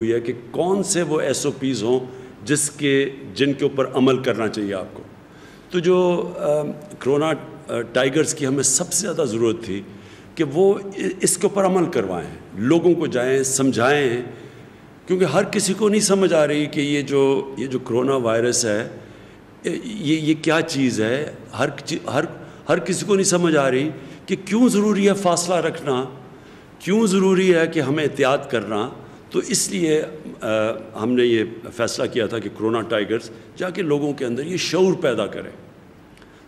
ہے کہ کون سے وہ ایس او پیز ہوں جن کے اوپر عمل کرنا چاہیے آپ کو. تو جو کرونا ٹائیگرز کی ہمیں سب سے زیادہ ضرورت تھی کہ وہ اس کے اوپر عمل کروائیں, لوگوں کو جائیں سمجھائیں, کیونکہ ہر کسی کو نہیں سمجھ آ رہی کہ یہ جو کرونا وائرس ہے یہ کیا چیز ہے. ہر کسی کو نہیں سمجھ آ رہی کہ کیوں ضروری ہے فاصلہ رکھنا, کیوں ضروری ہے کہ ہمیں احتیاط کرنا. تو اس لیے ہم نے یہ فیصلہ کیا تھا کہ کرونا ٹائیگرز جا کے لوگوں کے اندر یہ شعور پیدا کریں.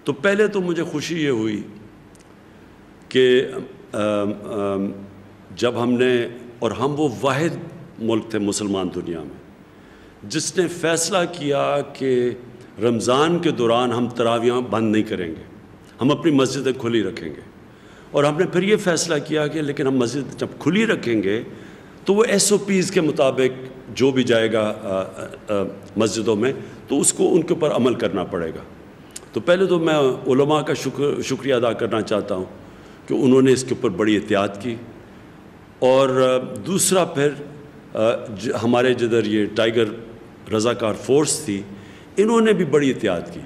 تو پہلے تو مجھے خوشی یہ ہوئی کہ جب ہم نے, اور ہم وہ واحد ملک تھے مسلمان دنیا میں جس نے فیصلہ کیا کہ رمضان کے دوران ہم تراویحاں بند نہیں کریں گے, ہم اپنی مسجدیں کھلی رکھیں گے. اور ہم نے پھر یہ فیصلہ کیا کہ لیکن ہم مسجد جب کھلی رکھیں گے تو وہ ایس او پیز کے مطابق جو بھی جائے گا مسجدوں میں تو اس کو ان کے اوپر عمل کرنا پڑے گا. تو پہلے تو میں علماء کا شکریہ ادا کرنا چاہتا ہوں کہ انہوں نے اس کے اوپر بڑی احتیاط کی. اور دوسرا پھر ہمارے جدھر یہ ٹائیگر رضاکار فورس تھی انہوں نے بھی بڑی احتیاط کی.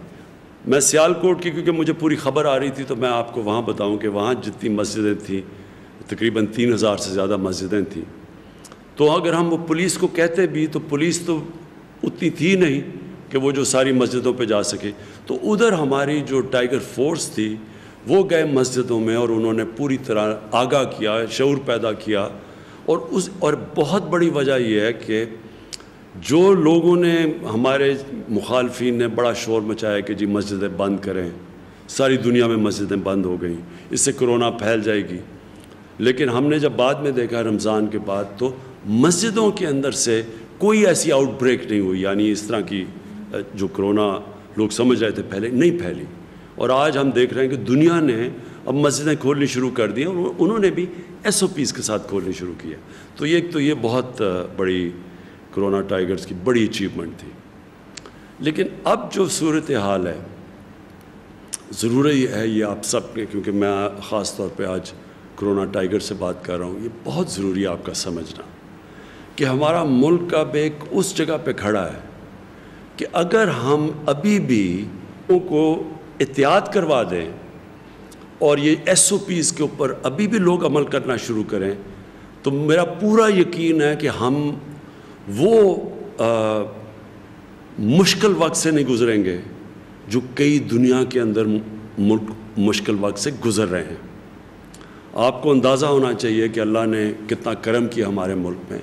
میں سیالکوٹ کی کیونکہ مجھے پوری خبر آ رہی تھی تو میں آپ کو وہاں بتاؤں کہ وہاں جتنی مسجدیں تھیں تقریباً 3000 سے زیادہ مسجدیں تھیں. تو اگر ہم وہ پولیس کو کہتے بھی تو پولیس تو اتنی تھی نہیں کہ وہ جو ساری مسجدوں پہ جا سکے. تو ادھر ہماری جو ٹائیگر فورس تھی وہ گئے مسجدوں میں اور انہوں نے پوری طرح آگاہ کیا, شعور پیدا کیا. اور بہت بڑی وجہ یہ ہے کہ جو لوگوں نے, ہمارے مخالفین نے بڑا شور مچایا کہ جی مسجدیں بند کریں, ساری دنیا میں مسجدیں بند ہو گئیں, اس سے کرونا پھیل جائے گی. لیکن ہم نے جب بعد میں دیکھا رمضان کے بعد تو مسجدوں کے اندر سے کوئی ایسی آؤٹ بریک نہیں ہوئی, یعنی اس طرح کی جو کرونا لوگ سمجھ رہے تھے پہلے نہیں پھیلی. اور آج ہم دیکھ رہے ہیں کہ دنیا نے اب مسجدیں کھولنی شروع کر دی اور انہوں نے بھی ایس او پیز کے ساتھ کھولنی شروع کیا. تو یہ بہت بڑی کرونا ٹائیگرز کی بڑی اچیومنٹ تھی. لیکن اب جو صورتحال ہے ضروری ہے یہ آپ سب کے, کیونکہ میں خاص طور پہ آج کرونا ٹائیگر سے بات کر رہا ہوں, یہ بہت ضروری ہے آپ کا سمجھنا کہ ہمارا ملک اب ایک اس جگہ پہ کھڑا ہے کہ اگر ہم ابھی بھی ان کو احتیاط کروا دیں اور یہ ایس او پیز کے اوپر ابھی بھی لوگ عمل کرنا شروع کریں تو میرا پورا یقین ہے کہ ہم وہ مشکل وقت سے نہیں گزریں گے جو کئی دنیا کے اندر ملک مشکل وقت سے گزر رہے ہیں. آپ کو اندازہ ہونا چاہیے کہ اللہ نے کتنا کرم کیا ہمارے ملک میں,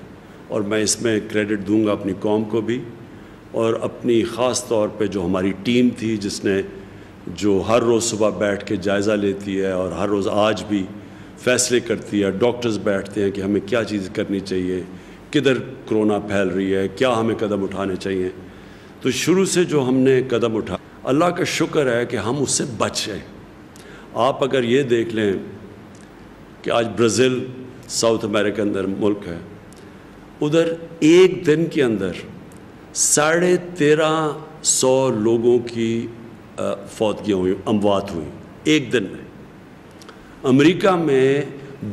اور میں اس میں کریڈٹ دوں گا اپنی قوم کو بھی اور اپنی خاص طور پہ جو ہماری ٹیم تھی جس نے جو ہر روز صبح بیٹھ کے جائزہ لیتی ہے اور ہر روز آج بھی فیصلے کرتی ہے. ڈاکٹرز بیٹھتے ہیں کہ ہمیں کیا چیز کرنی چاہیے, کدھر کرونا پھیل رہی ہے, کیا ہمیں قدم اٹھانے چاہیے. تو شروع سے جو ہم نے قدم اٹھا, اللہ کا شکر ہے کہ ہم اس سے بچ گئے. آپ اگر یہ دیکھ لیں کہ آج برازیل ساؤتھ امریکہ اندر ملک ہے, ادھر ایک دن کے اندر 1350 لوگوں کی فوتگیاں ہوئیں, اموات ہوئیں ایک دن میں. امریکہ میں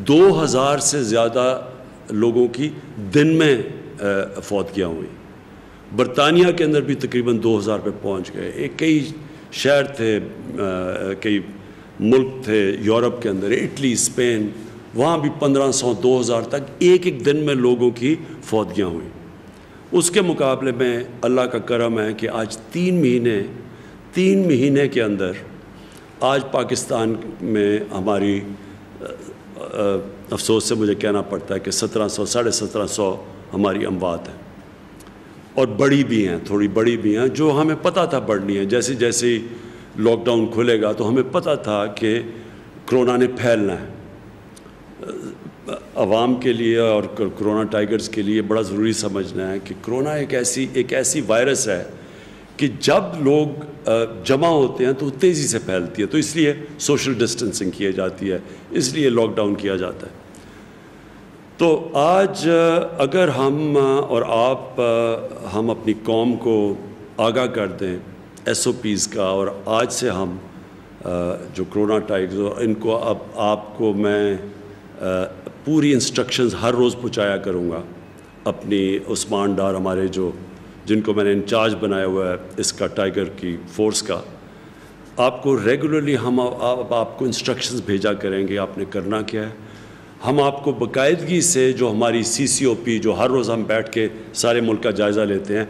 2000 سے زیادہ لوگوں کی دن میں فوتگیاں ہوئیں. برطانیہ کے اندر بھی تقریباً 2000 پہ پہنچ گئے. کئی شہر تھے, کئی ملک تھے یورپ کے اندر, اٹلی, اسپین, وہاں بھی 1500 2000 تک ایک دن میں لوگوں کی فوتگیاں ہوئیں. اس کے مقابلے میں اللہ کا کرم ہے کہ آج 3 مہینے کے اندر آج پاکستان میں ہماری, افسوس سے مجھے کہنا پڑتا ہے کہ 1700 1750 ہماری اموات ہیں, اور بڑی بھی ہیں, تھوڑی بڑی بھی ہیں جو ہمیں پتہ تھا بڑھنی ہے. جیسے لاک ڈاؤن کھلے گا تو ہمیں پتہ تھا کہ کرونا نے پھیلنا ہے. عوام کے لیے اور کرونا ٹائیگرز کے لیے بڑا ضروری سمجھنا ہے کہ کرونا ایک ایسی وائرس ہے کہ جب لوگ جمع ہوتے ہیں تو تیزی سے پھیلتی ہے. تو اس لیے سوشل ڈسٹنسنگ کی جاتی ہے, اس لیے لاک ڈاؤن کیا جاتا ہے. تو آج اگر ہم اور آپ ہم اپنی قوم کو آگاہ کر دیں ایس او پیز کا, اور آج سے ہم جو کرونا ٹائیگر ان کو, اب آپ کو میں پوری انسٹرکشنز ہر روز پہنچایا کروں گا اپنی عثمان ڈار ہمارے جن کو میں نے انچارج بنایا ہوا ہے اس کا ٹائیگر کی فورس کا، آپ کو ریگولرلی ہم آپ کو انسٹرکشنز بھیجا کریں گے آپ نے کرنا کیا ہے. ہم آپ کو باقاعدگی سے جو ہماری CCOP جو ہر روز ہم بیٹھ کے سارے ملک کا جائزہ لیتے ہیں،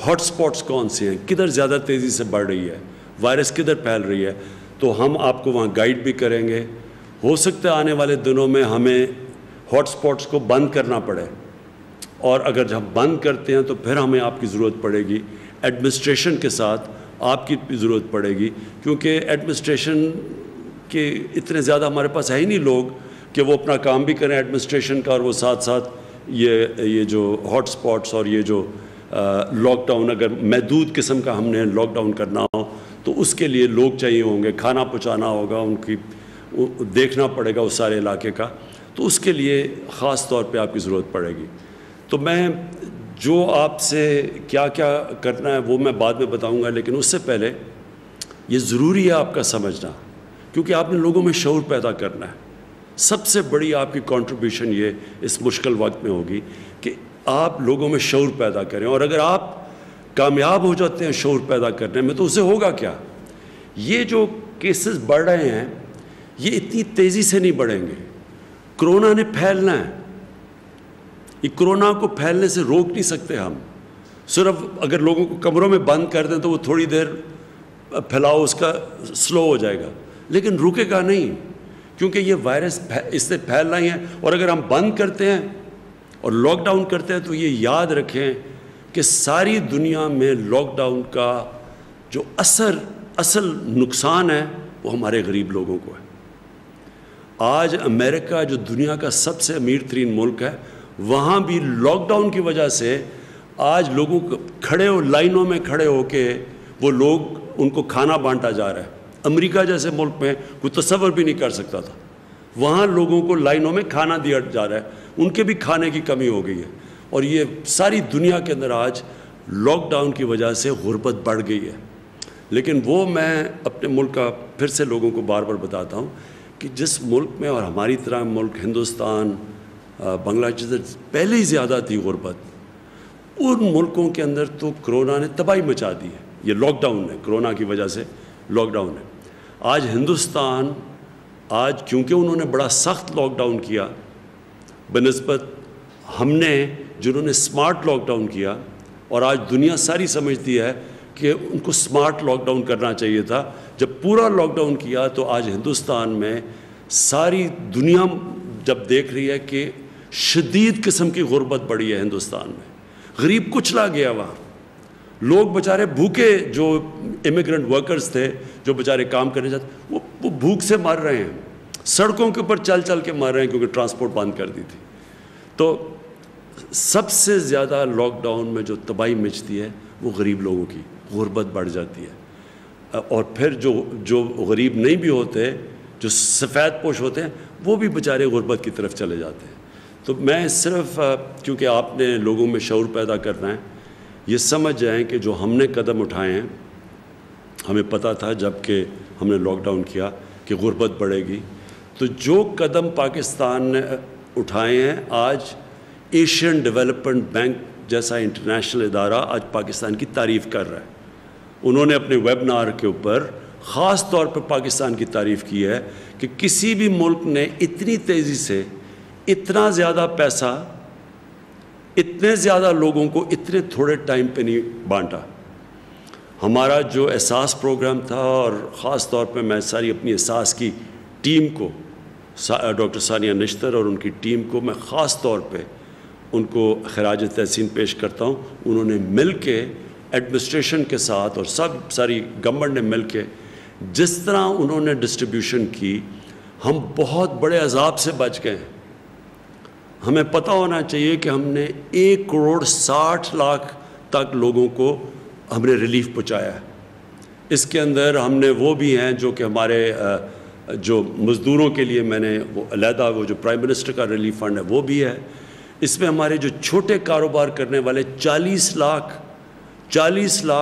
ہاٹ سپاٹس کون سے ہیں، کدھر زیادہ تیزی سے بڑھ رہی ہے، وائرس کدھر پھیل رہی ہے، تو ہم آپ کو وہاں گائیڈ بھی کریں گے. ہو سکتا ہے آنے والے دنوں میں ہمیں ہاٹ سپاٹس کو بند کرنا پڑے، اور اگر جب بند کرتے ہیں تو پھر ہمیں آپ کی ضرورت پڑے گی، ایڈمنسٹریشن کے ساتھ آپ کی بھی ضرورت پڑے گی، کیونکہ ایڈمنسٹریشن کے اتنے زیادہ ہمارے پاس ہے ہی نہیں لوگ کہ وہ اپنا کام بھی کریں ایڈمنسٹریشن کا، اور وہ ساتھ ساتھ یہ جو ہاٹ سپاٹس اور یہ جو لاک ڈاؤن، اگر محدود قسم کا ہم نے لاک ڈاؤن کرنا ہو تو اس کے لیے لوگ چاہیے ہوں گے، کھانا پہنچانا ہوگا، ان کی دیکھنا پڑے گا اس سارے علاقے کا، تو اس کے لیے خاص طور پہ آپ کی ضرورت پڑے گی. تو میں جو آپ سے کیا کیا کرنا ہے وہ میں بعد میں بتاؤں گا، لیکن اس سے پہلے یہ ضروری ہے آپ کا سمجھنا، کیونکہ آپ نے لوگوں میں شعور پیدا کرنا ہے. سب سے بڑی آپ کی کنٹریبیوشن یہ اس مشکل وقت میں ہوگی کہ آپ لوگوں میں شعور پیدا کریں، اور اگر آپ کامیاب ہو جاتے ہیں شعور پیدا کرنے میں تو اسے ہوگا کیا، یہ جو کیسز بڑھ رہے ہیں یہ اتنی تیزی سے نہیں بڑھیں گے. کرونا نے پھیلنا ہے، یہ کرونا کو پھیلنے سے روک نہیں سکتے ہم. صرف اگر لوگوں کو کمروں میں بند کر دیں تو وہ تھوڑی دیر پھیلاؤ اس کا سلو ہو جائے گا، لیکن رکے گا نہیں، کیونکہ یہ وائرس اس سے پھیلنا ہی ہے. اور اگر ہم بند کرتے ہیں اور لاک ڈاؤن کرتے ہیں تو یہ یاد رکھیں کہ ساری دنیا میں لاک ڈاؤن کا جو اصل نقصان ہے وہ ہمارے غریب لوگوں کو ہے. آج امریکہ جو دنیا کا سب سے امیر ترین ملک ہے، وہاں بھی لاک ڈاؤن کی وجہ سے آج لوگوں کو لائنوں میں کھڑے ہو کے وہ لوگ ان کو کھانا بانٹا جا رہا ہے. امریکہ جیسے ملک میں کوئی تصور بھی نہیں کر سکتا تھا، وہاں لوگوں کو لائنوں میں کھانا دیا جا رہا ہے، ان کے بھی کھانے کی کمی ہو گئی ہے. اور یہ ساری دنیا کے اندر آج لاک ڈاؤن کی وجہ سے غربت بڑھ گئی ہے. لیکن وہ میں اپنے ملک کا پھر سے لوگوں کو بار بار بتاتا ہوں کہ جس ملک میں، اور ہماری طرح ملک ہندوستان، بنگلہ دیش پہلے ہی زیادہ تھی غربت، ان ملکوں کے اندر تو کرونا نے تباہی مچا دی ہے. یہ لاک ڈاؤن ہے، کرونا کی وجہ سے لاک ڈاؤن ہے. آج ہندوستان کیونکہ انہوں نے بڑا سخت لاک ڈاؤن کیا بنسبت ہم نے جنہوں نے سمارٹ لاک ڈاؤن کیا، اور آج دنیا ساری سمجھتی ہے کہ ان کو سمارٹ لاک ڈاؤن کرنا چاہیے تھا. جب پورا لاک ڈاؤن کیا تو آج ہندوستان میں ساری دنیا جب دیکھ رہی ہے کہ شدید قسم کی غربت بڑھی ہے ہندوستان میں، غریب کچلا گیا. وہاں لوگ بیچارے بھوکے، جو امیگرنٹ ورکرز تھے جو بیچارے کام کرنے جاتے وہ بھوک سے مر رہے ہیں، سڑکوں کے اوپر چل چل کے مر رہے ہیں کیونکہ ٹرانسپورٹ بند کر دی تھی. تو سب سے زیادہ لاک ڈاؤن میں جو تباہی مچتی ہے وہ غریب لوگوں کی، غربت بڑھ جاتی ہے. اور پھر جو غریب نہیں بھی ہوتے، جو سفید پوش ہوتے ہیں، وہ بھی بیچارے غربت کی طرف چلے جاتے ہیں. تو میں صرف کیونکہ آپ نے لوگوں میں شعور پیدا کرنا ہے، یہ سمجھ جائیں کہ جو ہم نے قدم اٹھائے ہیں، ہمیں پتہ تھا جب کہ ہم نے لاک ڈاؤن کیا کہ غربت بڑھے گی. تو جو قدم پاکستان نے اٹھائے ہیں، آج ایشین ڈیولپمنٹ بینک جیسا انٹرنیشنل ادارہ آج پاکستان کی تعریف کر رہا ہے. انہوں نے اپنے ویبنار کے اوپر خاص طور پر پاکستان کی تعریف کی ہے کہ کسی بھی ملک نے اتنی تیزی سے اتنا زیادہ پیسہ اتنے زیادہ لوگوں کو اتنے تھوڑے ٹائم پہ نہیں بانٹا. ہمارا جو احساس پروگرام تھا، اور خاص طور پہ میں ساری اپنی احساس کی ٹیم کو، ڈاکٹر ثانیہ نشتر اور ان کی ٹیم کو میں خاص طور پہ ان کو خراج تحسین پیش کرتا ہوں. انہوں نے مل کے ایڈمنسٹریشن کے ساتھ اور ساری گورنمنٹ نے مل کے جس طرح انہوں نے ڈسٹریبیوشن کی، ہم بہت بڑے عذاب سے بچ گئے ہیں. ہمیں پتہ ہونا چاہیے کہ ہم نے 1,60,00,000 تک لوگوں کو ہم نے ریلیف پہنچایا ہے. اس کے اندر ہم نے وہ بھی ہیں جو کہ ہمارے جو مزدوروں کے لیے میں نے وہ علیحدہ وہ جو پرائم منسٹر کا ریلیف فنڈ ہے وہ بھی ہے. اس میں ہمارے جو چھوٹے کاروبار کرنے والے 40 لاکھ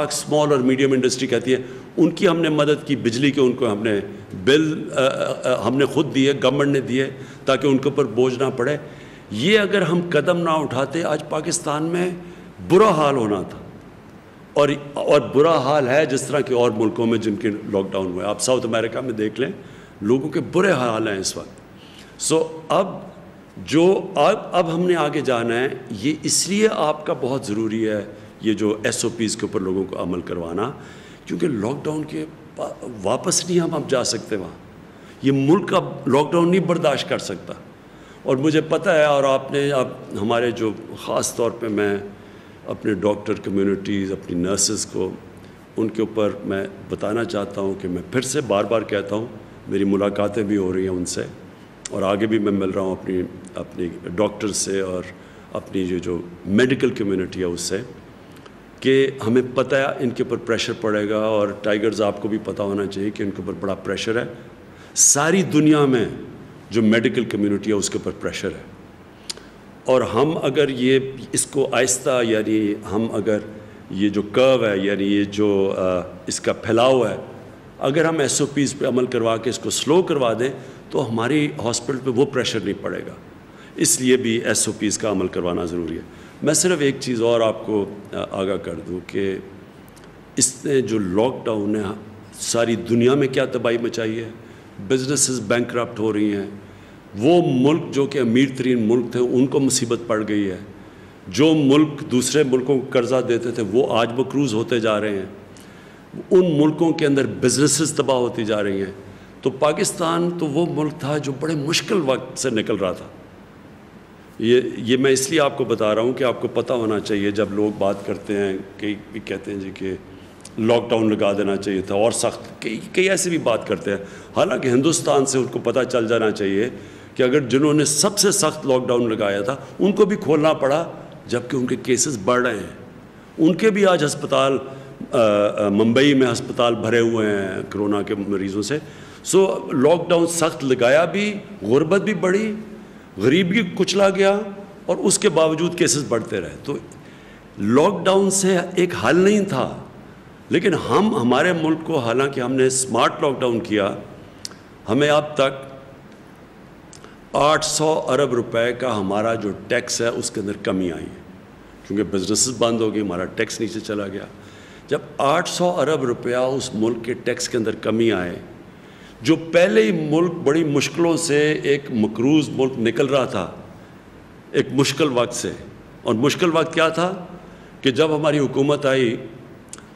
اسمال اور میڈیم انڈسٹری کہتی ہے، ان کی ہم نے مدد کی. بجلی کے ان کو ہم نے بل ہم نے خود دیے، گورنمنٹ نے دیے تاکہ ان کے اوپر بوجھ نہ پڑے. یہ اگر ہم قدم نہ اٹھاتے آج پاکستان میں برا حال ہونا تھا، اور برا حال ہے جس طرح کے اور ملکوں میں جن کے لاک ڈاؤن ہوئے. آپ ساؤتھ امریکہ میں دیکھ لیں، لوگوں کے برے حال ہیں اس وقت. اب ہم نے آگے جانا ہے. یہ اس لیے آپ کا بہت ضروری ہے یہ جو ایس او پیز کے اوپر لوگوں کو عمل کروانا، کیونکہ لاک ڈاؤن کے واپس نہیں ہم اب جا سکتے وہاں. یہ ملک اب لاک ڈاؤن نہیں برداشت کر سکتا. اور مجھے پتہ ہے، اور آپ نے اب ہمارے جو خاص طور پہ میں اپنے ڈاکٹر کمیونٹیز، اپنی نرسز کو، ان کے اوپر میں بتانا چاہتا ہوں کہ میں پھر سے بار بار کہتا ہوں، میری ملاقاتیں بھی ہو رہی ہیں ان سے، اور آگے بھی میں مل رہا ہوں اپنی ڈاکٹر سے اور اپنی جو میڈیکل کمیونٹی ہے اس سے، کہ ہمیں پتہ ہے ان کے اوپر پریشر پڑے گا. اور ٹائیگرز آپ کو بھی پتہ ہونا چاہیے کہ ان کے اوپر بڑا پریشر ہے. ساری دنیا میں جو میڈیکل کمیونٹی ہے اس کے اوپر پریشر ہے. اور ہم اگر اس کو آہستہ، یعنی ہم اگر یہ جو کرو ہے، یعنی یہ جو اس کا پھیلاؤ ہے، اگر ہم ایس او پیز پہ عمل کروا کے اس کو سلو کروا دیں تو ہماری ہاسپٹل پہ وہ پریشر نہیں پڑے گا. اس لیے بھی ایس او پیز کا عمل کروانا ضروری ہے. میں صرف ایک چیز اور آپ کو آگاہ کر دوں کہ اس نے جو لاک ڈاؤن ہے ساری دنیا میں کیا تباہی مچائی ہے. بزنسز بینکرپٹ ہو رہی ہیں. وہ ملک جو کہ امیر ترین ملک تھے ان کو مصیبت پڑ گئی ہے. جو ملک دوسرے ملکوں کو قرضہ دیتے تھے وہ آج مقروض ہوتے جا رہے ہیں. ان ملکوں کے اندر بزنسز تباہ ہوتی جا رہی ہیں. تو پاکستان تو وہ ملک تھا جو بڑے مشکل وقت سے نکل رہا تھا. یہ میں اس لیے آپ کو بتا رہا ہوں کہ آپ کو پتہ ہونا چاہیے. جب لوگ بات کرتے ہیں، کئی کہتے ہیں جی کہ لاک ڈاؤن لگا دینا چاہیے تھا اور سخت، کئی ایسے بھی بات کرتے ہیں. حالانکہ ہندوستان سے ان کو پتہ چل جانا چاہیے کہ اگر جنہوں نے سب سے سخت لاک ڈاؤن لگایا تھا ان کو بھی کھولنا پڑا جبکہ ان کے کیسز بڑھ رہے ہیں. ان کے بھی آج ہسپتال، ممبئی میں ہسپتال بھرے ہوئے ہیں کرونا کے مریضوں سے. سو لاک ڈاؤن سخت لگایا بھی، غربت بھی بڑھی، غریب بھی کچلا گیا، اور اس کے باوجود کیسز بڑھتے رہے. تو لاک ڈاؤن سے ایک حل نہیں تھا. لیکن ہمارے ملک کو، حالانکہ ہم نے اسمارٹ لاک ڈاؤن کیا، ہمیں اب تک 800 ارب روپے کا ہمارا جو ٹیکس ہے اس کے اندر کمی آئی ہے. کیونکہ بزنسز بند ہو گئی، ہمارا ٹیکس نیچے چلا گیا. جب 800 ارب روپیہ اس ملک کے ٹیکس کے اندر کمی آئے، جو پہلے ہی ملک بڑی مشکلوں سے ایک مقروض ملک نکل رہا تھا ایک مشکل وقت سے. اور مشکل وقت کیا تھا کہ جب ہماری حکومت آئی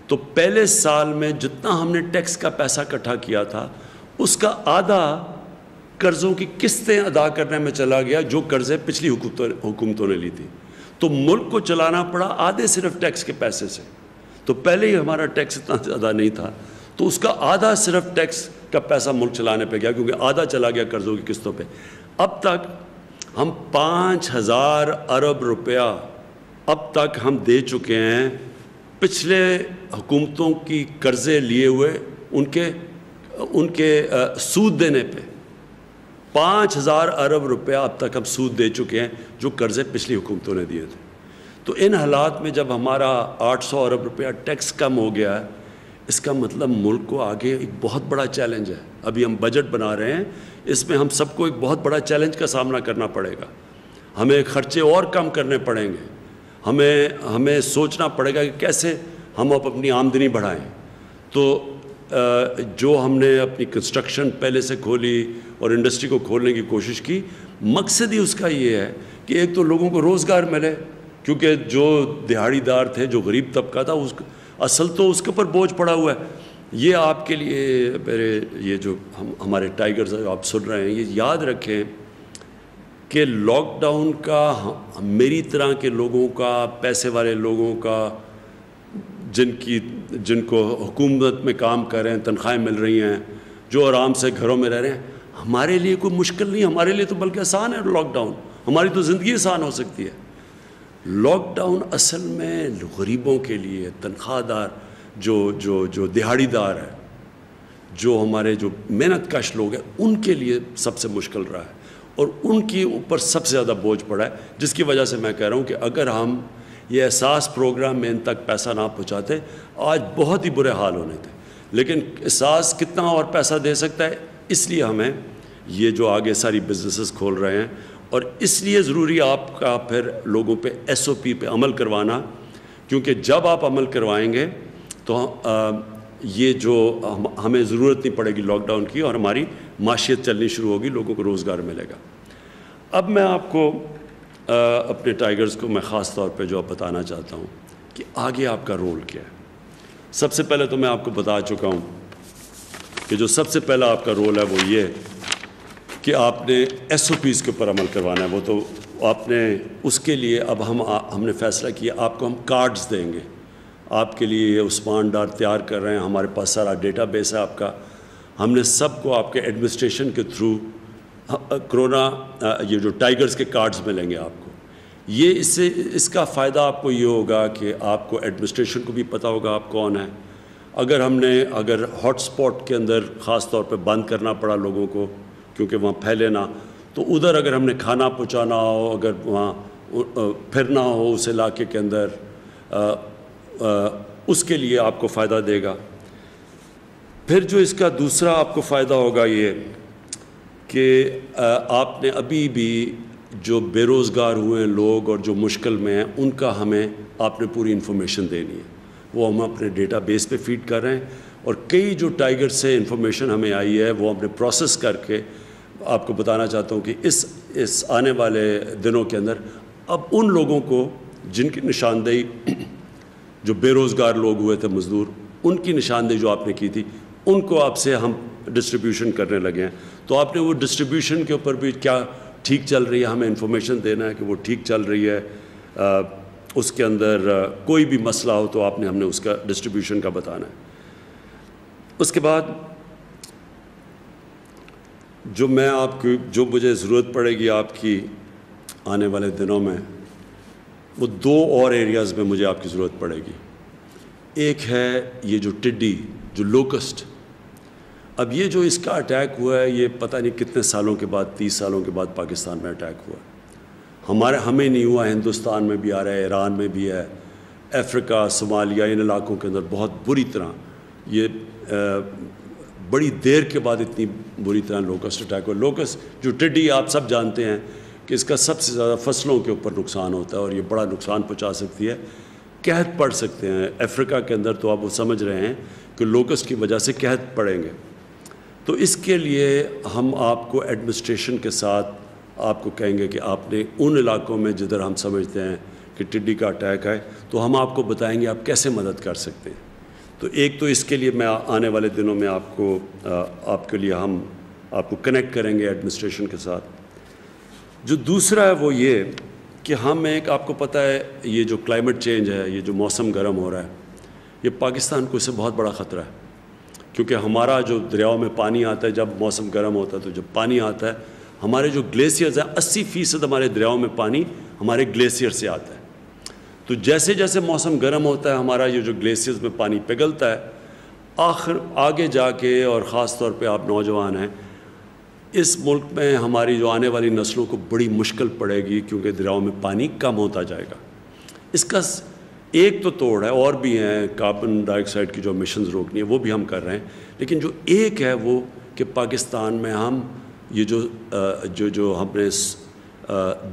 تو پہلے سال میں جتنا ہم نے ٹیکس کا پیسہ اکٹھا کیا تھا اس کا آدھا قرضوں کی قسطیں ادا کرنے میں چلا گیا، جو قرضے پچھلی حکومتوں نے لی تھی. تو ملک کو چلانا پڑا آدھے صرف ٹیکس کے پیسے سے. تو پہلے ہی ہمارا ٹیکس اتنا زیادہ نہیں تھا، تو اس کا آدھا صرف ٹیکس کا پیسہ ملک چلانے پہ گیا، کیونکہ آدھا چلا گیا قرضوں کی قسطوں پہ. اب تک ہم 5000 ارب روپیہ اب تک ہم دے چکے ہیں پچھلے حکومتوں کی قرضے لیے ہوئے ان کے سود دینے پہ. 5000 ارب روپیہ اب تک ہم سود دے چکے ہیں جو قرضے پچھلی حکومتوں نے دیے تھے. تو ان حالات میں جب ہمارا 800 ارب روپیہ ٹیکس کم ہو گیا ہے، اس کا مطلب ملک کو آگے ایک بہت بڑا چیلنج ہے. ابھی ہم بجٹ بنا رہے ہیں، اس میں ہم سب کو ایک بہت بڑا چیلنج کا سامنا کرنا پڑے گا. ہمیں خرچے اور کم کرنے پڑیں گے. ہمیں سوچنا پڑے گا کہ کیسے ہم اپنی آمدنی بڑھائیں. تو جو ہم نے اپنی کنسٹرکشن پہلے سے کھولی اور انڈسٹری کو کھولنے کی کوشش کی، مقصد ہی اس کا یہ ہے کہ ایک تو لوگوں کو روزگار ملے، کیونکہ جو دیہڑی دار تھے، جو غریب طبقہ تھا، اصل تو اس کے اوپر بوجھ پڑا ہوا ہے. یہ آپ کے لیے میرے یہ جو ہمارے ٹائیگرز آپ سن رہے ہیں، یہ یاد رکھیں کہ لاک ڈاؤن کا میری طرح کے لوگوں کا، پیسے والے لوگوں کا، جن کو حکومت میں کام کر رہے ہیں، تنخواہیں مل رہی ہیں، جو آرام سے گھروں میں رہ رہے ہیں، ہمارے لیے کوئی مشکل نہیں. ہمارے لیے تو بلکہ آسان ہے لاک ڈاؤن. ہماری تو زندگی آسان ہو سکتی ہے. لاک ڈاؤن اصل میں غریبوں کے لیے، تنخواہ دار، جو دیہڑی دار ہے، جو ہمارے جو محنت کش لوگ ہیں، ان کے لیے سب سے مشکل رہا ہے، اور ان کے اوپر سب سے زیادہ بوجھ پڑا ہے. جس کی وجہ سے میں کہہ رہا ہوں کہ اگر ہم یہ احساس پروگرام میں ان تک پیسہ نہ پہنچاتے، آج بہت ہی برے حال ہونے تھے. لیکن احساس کتنا اور پیسہ دے سکتا ہے، اس لیے ہمیں یہ جو آگے ساری بزنسز کھول رہے ہیں اور اس لیے ضروری آپ کا پھر لوگوں پہ SOP پہ عمل کروانا، کیونکہ جب آپ عمل کروائیں گے تو یہ جو ہمیں ضرورت نہیں پڑے گی لاک ڈاؤن کی، اور ہماری معیشت چلنی شروع ہوگی، لوگوں کو روزگار ملے گا۔ اب میں آپ کو اپنے ٹائیگرز کو میں خاص طور پہ جو بتانا چاہتا ہوں کہ آگے آپ کا رول کیا ہے۔ سب سے پہلے تو میں آپ کو بتا چکا ہوں کہ جو سب سے پہلا آپ کا رول ہے وہ یہ کہ آپ نے SOPs کے اوپر عمل کروانا ہے۔ وہ تو آپ نے اس کے لیے اب ہم نے فیصلہ کیا آپ کو ہم کارڈز دیں گے، آپ کے لیے عثمان ڈار تیار کر رہے ہیں، ہمارے پاس سارا ڈیٹا بیس ہے آپ کا، ہم نے سب کو آپ کے ایڈمنسٹریشن کے تھرو کرونا یہ جو ٹائیگرز کے کارڈز ملیں گے آپ کو۔ یہ اس کا فائدہ آپ کو یہ ہوگا کہ آپ کو ایڈمنسٹریشن کو بھی پتہ ہوگا آپ کون ہیں۔ اگر ہاٹ اسپاٹ کے اندر خاص طور پہ بند کرنا پڑا لوگوں کو کیونکہ وہاں پھیلے نہ، تو ادھر اگر ہم نے کھانا پہنچانا ہو، اگر وہاں پھرنا ہو اس علاقے کے اندر، اس کے لیے آپ کو فائدہ دے گا۔ پھر جو اس کا دوسرا آپ کو فائدہ ہوگا یہ کہ آپ نے ابھی بھی جو بے روزگار ہوئے ہیں لوگ اور جو مشکل میں ہیں ان کا ہمیں آپ نے پوری انفارمیشن دینی ہے، وہ ہم اپنے ڈیٹا بیس پہ فیڈ کر رہے ہیں، اور کئی جو ٹائیگر سے انفارمیشن ہمیں آئی ہے وہ ہم نے پروسیس کر کے آپ کو بتانا چاہتا ہوں کہ اس آنے والے دنوں کے اندر اب ان لوگوں کو جن کی نشاندہی جو بے روزگار لوگ ہوئے تھے مزدور، ان کی نشاندہی جو آپ نے کی تھی ان کو آپ سے ہم ڈسٹریبیوشن کرنے لگے ہیں۔ تو آپ نے وہ ڈسٹریبیوشن کے اوپر بھی کیا ٹھیک چل رہی ہے ہمیں انفارمیشن دینا ہے کہ وہ ٹھیک چل رہی ہے، اس کے اندر کوئی بھی مسئلہ ہو تو آپ نے ہم نے اس کا ڈسٹریبیوشن کا بتانا ہے۔ اس کے بعد جو میں آپ کی جو مجھے ضرورت پڑے گی آپ کی آنے والے دنوں میں، وہ دو اور ایریاز میں مجھے آپ کی ضرورت پڑے گی۔ ایک ہے یہ جو ٹڈی جو لوکسٹ، اب یہ جو اس کا اٹیک ہوا ہے یہ پتہ نہیں کتنے سالوں کے بعد، 30 سالوں کے بعد پاکستان میں اٹیک ہوا ہے۔ ہمیں نہیں ہوا، ہندوستان میں بھی آ رہا ہے، ایران میں بھی ہے، افریقہ، صومالیہ، ان علاقوں کے اندر بہت بری طرح یہ بڑی دیر کے بعد اتنی بری طرح لوکسٹ اٹیک ہوا۔ لوکسٹ جو ٹڈی آپ سب جانتے ہیں کہ اس کا سب سے زیادہ فصلوں کے اوپر نقصان ہوتا ہے اور یہ بڑا نقصان پہنچا سکتی ہے، قحط پڑ سکتے ہیں افریقہ کے اندر، تو آپ وہ سمجھ رہے ہیں کہ لوکسٹ کی وجہ سے قحط پڑیں گے۔ تو اس کے لیے ہم آپ کو ایڈمنسٹریشن کے ساتھ آپ کو کہیں گے کہ آپ نے ان علاقوں میں جدھر ہم سمجھتے ہیں کہ ٹڈی کا اٹیک ہے تو ہم آپ کو بتائیں گے آپ کیسے مدد کر سکتے ہیں۔ تو ایک تو اس کے لیے میں آنے والے دنوں میں آپ کے لیے ہم آپ کو کنیکٹ کریں گے ایڈمنسٹریشن کے ساتھ۔ جو دوسرا ہے وہ یہ کہ ہم آپ کو پتہ ہے یہ جو کلائمیٹ چینج ہے، یہ جو موسم گرم ہو رہا ہے، یہ پاکستان کو اس سے بہت بڑا خطرہ ہے، کیونکہ ہمارا جو دریاؤں میں پانی آتا ہے جب موسم گرم ہوتا ہے، تو جب پانی آتا ہے ہمارے جو گلیشیئرز ہیں 80% ہمارے دریاؤں میں پانی ہمارے گلیشیئر سے آتا ہے۔ تو جیسے جیسے موسم گرم ہوتا ہے ہمارا یہ جو گلیشیئرز میں پانی پگھلتا ہے، آگے جا کے، اور خاص طور پہ آپ نوجوان ہیں، اس ملک میں ہماری جو آنے والی نسلوں کو بڑی مشکل پڑے گی، کیونکہ دریاؤں میں پانی کم ہوتا جائے گا۔ اس کا ایک تو توڑ ہے، اور بھی ہیں کاربن ڈائی آکسائڈ کی جو امیشنز روکنی ہے وہ بھی ہم کر رہے ہیں، لیکن جو ایک ہے وہ کہ پاکستان میں ہم یہ جو ہم نے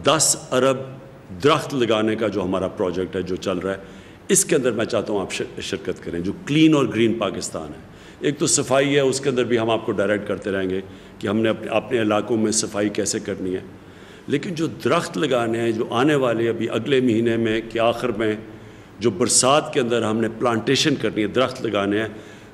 10 ارب درخت لگانے کا جو ہمارا پروجیکٹ ہے جو چل رہا ہے، اس کے اندر میں چاہتا ہوں آپ شرکت کریں، جو کلین اور گرین پاکستان ہے۔ ایک تو صفائی ہے، اس کے اندر بھی ہم آپ کو ڈائریکٹ کرتے رہیں گے کہ ہم نے اپنے علاقوں میں صفائی کیسے کرنی ہے، لیکن جو درخت لگانے ہیں جو آنے والے ابھی اگلے مہینے میں کہ آخر میں جو برسات کے اندر ہم نے پلانٹیشن کرنی ہے، درخت لگانے ہیں،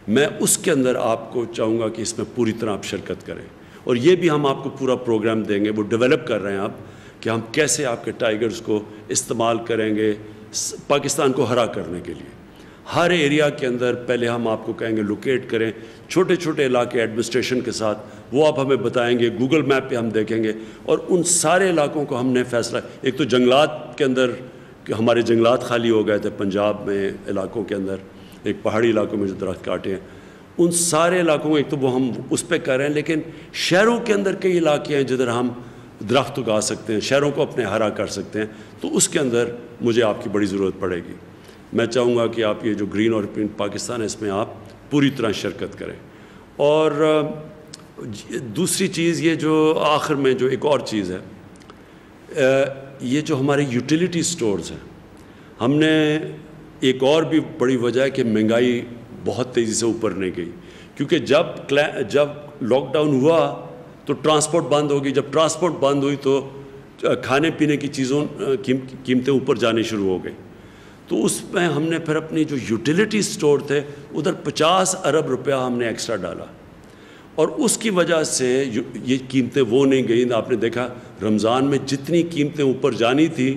میں اس کے اندر آپ کو چاہوں گا کہ اس میں پوری طرح آپ شرکت کریں، اور یہ بھی ہم آپ کو پورا پروگرام دیں گے، وہ ڈیولپ کر رہے ہیں آپ کہ ہم کیسے آپ کے ٹائیگرز کو استعمال کریں گے پاکستان کو ہرا کرنے کے لیے۔ ہر ایریا کے اندر پہلے ہم آپ کو کہیں گے لوکیٹ کریں، چھوٹے چھوٹے علاقے ایڈمنسٹریشن کے ساتھ وہ آپ ہمیں بتائیں گے، گوگل میپ پہ ہم دیکھیں گے، اور ان سارے علاقوں کو ہم نے فیصلہ، ایک تو جنگلات کے اندر کہ ہمارے جنگلات خالی ہو گئے تھے پنجاب میں علاقوں کے اندر، ایک پہاڑی علاقوں میں جو درخت کاٹے ہیں، ان سارے علاقوں میں ایک تو وہ ہم اس پہ کر رہے ہیں، لیکن شہروں کے اندر کئی علاقے ہیں جدھر ہم درخت اگا سکتے ہیں، شہروں کو اپنے ہرا کر سکتے ہیں، تو اس کے اندر مجھے آپ کی بڑی ضرورت پڑے گی۔ میں چاہوں گا کہ آپ یہ جو گرین اور پینٹ پاکستان ہے اس میں آپ پوری طرح شرکت کریں۔ اور دوسری چیز یہ جو آخر میں جو ایک اور چیز ہے یہ جو ہمارے یوٹیلیٹی سٹورز ہیں، ہم نے ایک اور بھی بڑی وجہ ہے کہ مہنگائی بہت تیزی سے اوپر نہیں گئی، کیونکہ جب لاک ڈاؤن ہوا تو ٹرانسپورٹ بند ہو گئی، جب ٹرانسپورٹ بند ہوئی تو کھانے پینے کی چیزوں قیمتیں اوپر جانی شروع ہو گئی، تو اس میں ہم نے پھر اپنی جو یوٹیلیٹی سٹور تھے ادھر 50 ارب روپیہ ہم نے ایکسٹرا ڈالا، اور اس کی وجہ سے یہ قیمتیں وہ نہیں گئیں۔ آپ نے دیکھا رمضان میں جتنی قیمتیں اوپر جانی تھی،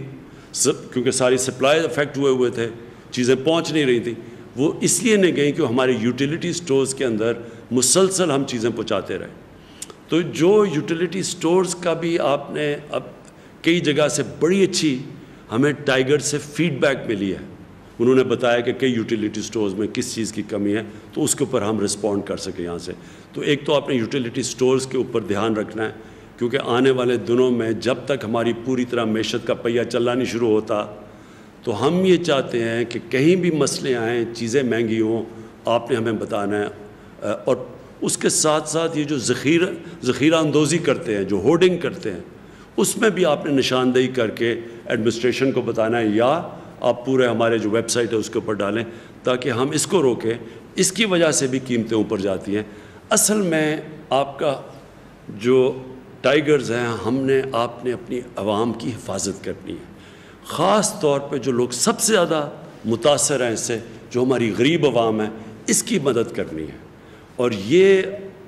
کیونکہ ساری سپلائی افیکٹ ہوئے تھے، چیزیں پہنچ نہیں رہی تھیں، وہ اس لیے نہیں گئیں کہ ہمارے یوٹیلیٹی سٹورز کے اندر مسلسل ہم چیزیں پہنچاتے رہے۔ تو جو یوٹیلیٹی سٹورز کا بھی آپ نے اب کئی جگہ سے بڑی اچھی ہمیں ٹائیگر سے فیڈ بیک ملی ہے، انہوں نے بتایا کہ کئی یوٹیلیٹی سٹورز میں کس چیز کی کمی ہے، تو اس کے اوپر ہم رسپونڈ کر سکیں یہاں سے۔ تو ایک تو آپ نے یوٹیلیٹی سٹورز کے اوپر دھیان رکھنا ہے، کیونکہ آنے والے دنوں میں جب تک ہماری پوری طرح معیشت کا پہیہ چلنا نہیں شروع ہوتا، تو ہم یہ چاہتے ہیں کہ کہیں بھی مسئلے آئیں، چیزیں مہنگی ہوں، آپ نے ہمیں بتانا ہے، اور اس کے ساتھ ساتھ یہ جو ذخیرہ اندوزی کرتے ہیں، جو ہورڈنگ کرتے ہیں، اس میں بھی آپ نے نشاندہی کر کے ایڈمنسٹریشن کو بتانا ہے، یا آپ پورے ہمارے جو ویب سائٹ ہے اس کے اوپر ڈالیں تاکہ ہم اس کو روکیں۔ اس کی وجہ سے بھی قیمتیں اوپر جاتی ہیں۔ اصل میں آپ کا جو ٹائیگرز ہیں، آپ نے اپنی عوام کی حفاظت کرنی ہے، خاص طور پہ جو لوگ سب سے زیادہ متاثر ہیں اس سے، جو ہماری غریب عوام ہے، اس کی مدد کرنی ہے، اور یہ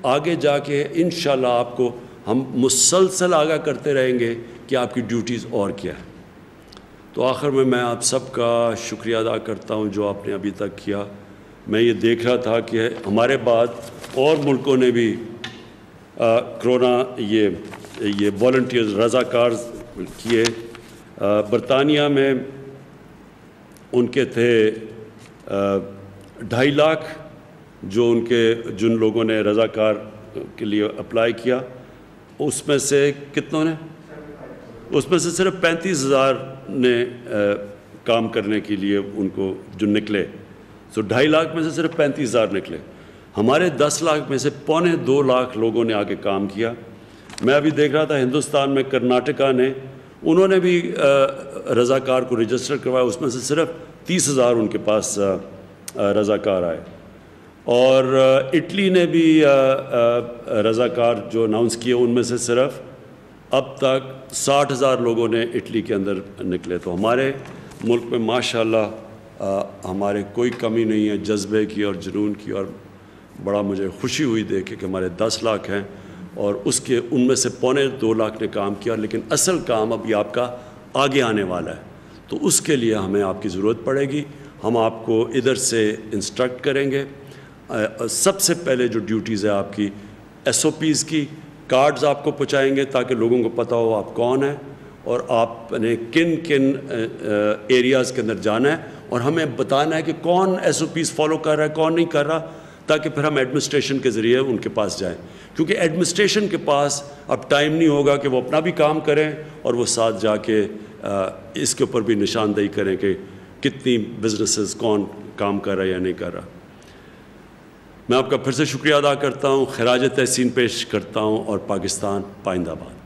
آگے جا کے انشاءاللہ آپ کو ہم مسلسل آگاہ کرتے رہیں گے کہ آپ کی ڈیوٹیز اور کیا ہے۔ تو آخر میں آپ سب کا شکریہ ادا کرتا ہوں جو آپ نے ابھی تک کیا۔ میں یہ دیکھ رہا تھا کہ ہمارے بعد اور ملکوں نے بھی کرونا یہ والنٹیئرز رضاکار کیے۔ برطانیہ میں ان کے تھے 2.5 لاکھ جن لوگوں نے رضاکار کے لیے اپلائی کیا، اس میں سے کتنوں نے، اس میں سے صرف 35,000 نے کام کرنے کے لیے ان کو جو نکلے، 2.5 لاکھ میں سے صرف 35,000 نکلے۔ ہمارے 10 لاکھ میں سے 1.25 لاکھ لوگوں نے آگے کام کیا۔ میں ابھی دیکھ رہا تھا ہندوستان میں کرناٹکا نے، انہوں نے بھی رضاکار کو رجسٹر کروایا، اس میں سے صرف 30,000 ان کے پاس رضاکار آئے، اور اٹلی نے بھی رضاکار جو اناؤنس کیے، ان میں سے صرف اب تک 60,000 لوگوں نے اٹلی کے اندر نکلے۔ تو ہمارے ملک میں ماشاءاللہ ہمارے کوئی کمی نہیں ہے جذبے کی اور جنون کی، اور بڑا مجھے خوشی ہوئی دیکھ کہ ہمارے 10 لاکھ ہیں اور ان میں سے 1.25 لاکھ نے کام کیا، لیکن اصل کام اب یہ آپ کا آگے آنے والا ہے، تو اس کے لیے ہمیں آپ کی ضرورت پڑے گی۔ ہم آپ کو ادھر سے انسٹرکٹ کریں گے۔ سب سے پہلے جو ڈیوٹیز ہے آپ کی SOPs کی کارڈز آپ کو پہنچائیں گے تاکہ لوگوں کو پتہ ہو آپ کون ہیں اور آپ نے کن ایریاز کے اندر جانا ہے، اور ہمیں بتانا ہے کہ کون SOPs فالو کر رہا ہے، کون نہیں کر رہا، تاکہ پھر ہم ایڈمنسٹریشن کے ذریعے ان کے پاس جائیں، کیونکہ ایڈمنسٹریشن کے پاس اب ٹائم نہیں ہوگا کہ وہ اپنا بھی کام کریں اور وہ ساتھ جا کے اس کے اوپر بھی نشاندہی کریں کہ کتنی بزنسز کون کام کر رہا ہے یا نہیں کر رہا۔ میں آپ کا پھر سے شکریہ ادا کرتا ہوں، خراج تحسین پیش کرتا ہوں، اور پاکستان پائندہ باد۔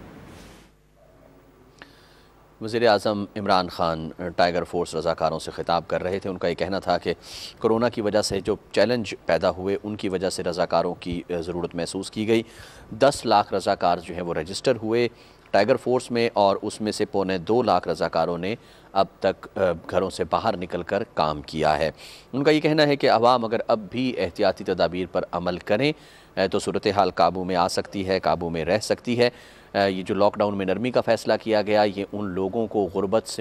وزیر اعظم عمران خان ٹائیگر فورس رضاکاروں سے خطاب کر رہے تھے۔ ان کا یہ کہنا تھا کہ کرونا کی وجہ سے جو چیلنج پیدا ہوئے، ان کی وجہ سے رضاکاروں کی ضرورت محسوس کی گئی۔ 10 لاکھ رضاکار جو ہیں وہ رجسٹر ہوئے ٹائیگر فورس میں، اور اس میں سے 2.25 لاکھ رضاکاروں نے اب تک گھروں سے باہر نکل کر کام کیا ہے۔ ان کا یہ کہنا ہے کہ عوام اگر اب بھی احتیاطی تدابیر پر عمل کریں تو صورتحال قابو میں آ سکتی ہے، قابو میں رہ سکتی ہے۔ یہ جو لاک ڈاؤن میں نرمی کا فیصلہ کیا گیا، یہ ان لوگوں کو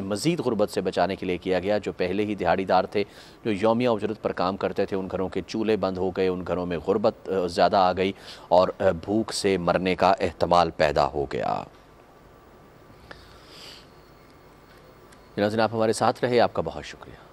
مزید غربت سے بچانے کے لیے کیا گیا جو پہلے ہی دہاڑی دار تھے، جو یومیہ اجرت پر کام کرتے تھے۔ ان گھروں کے چولہے بند ہو گئے، ان گھروں میں غربت زیادہ آ گئی اور بھوک سے مرنے کا احتمال پیدا ہو گیا۔ ناظرین، آپ ہمارے ساتھ رہے، آپ کا بہت شکریہ۔